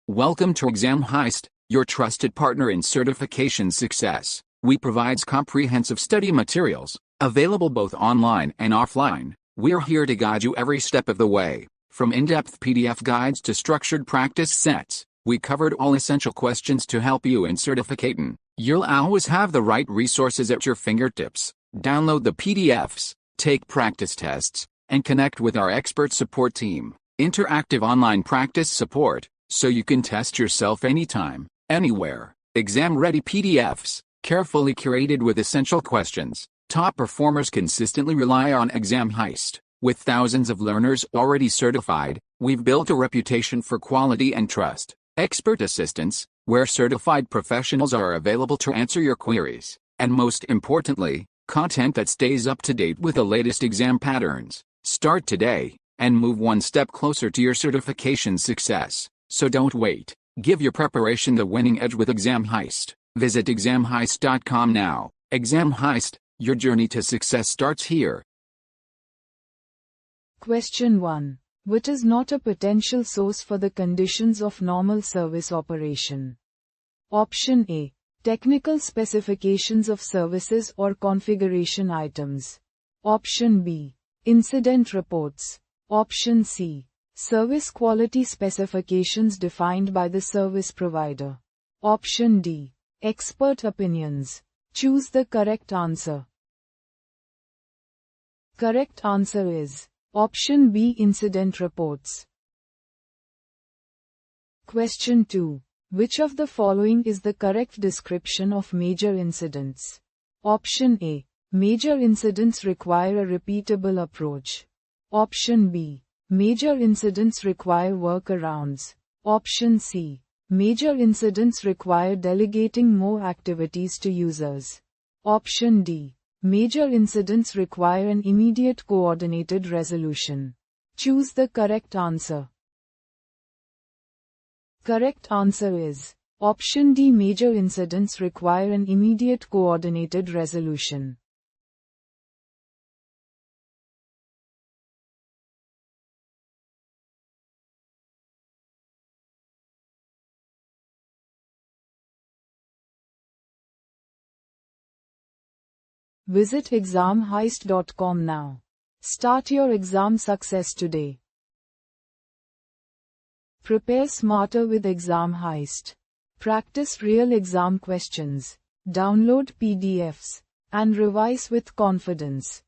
Welcome to Exam Heist, your trusted partner in certification success. We provide comprehensive study materials, available both online and offline. We're here to guide you every step of the way. From in-depth PDF guides to structured practice sets, we covered all essential questions to help you in certificating. You'll always have the right resources at your fingertips. Download the PDFs, take practice tests, and connect with our expert support team. Interactive online practice support, so you can test yourself anytime, anywhere. Exam-ready PDFs, carefully curated with essential questions. Top performers consistently rely on Exam Heist. With thousands of learners already certified, we've built a reputation for quality and trust. Expert assistance, where certified professionals are available to answer your queries. And most importantly, content that stays up to date with the latest exam patterns. Start today, and move one step closer to your certification success. So don't wait. Give your preparation the winning edge with Exam Heist. Visit examheist.com now. Exam Heist, your journey to success starts here. Question 1. What is not a potential source for the conditions of normal service operation? Option A. Technical specifications of services or configuration items. Option B. Incident reports. Option C. Service quality specifications defined by the service provider. Option D. Expert opinions. Choose the correct answer. Correct answer is Option B. Incident reports. Question 2. Which of the following is the correct description of major incidents? Option A. Major incidents require a repeatable approach. Option B. Major incidents require workarounds. Option C. Major incidents require delegating more activities to users. Option D. Major incidents require an immediate coordinated resolution. Choose the correct answer. Correct answer is Option D. Major incidents require an immediate coordinated resolution. Visit examheist.com now. Start your exam success today. Prepare smarter with Exam Heist. Practice real exam questions. Download PDFs and revise with confidence.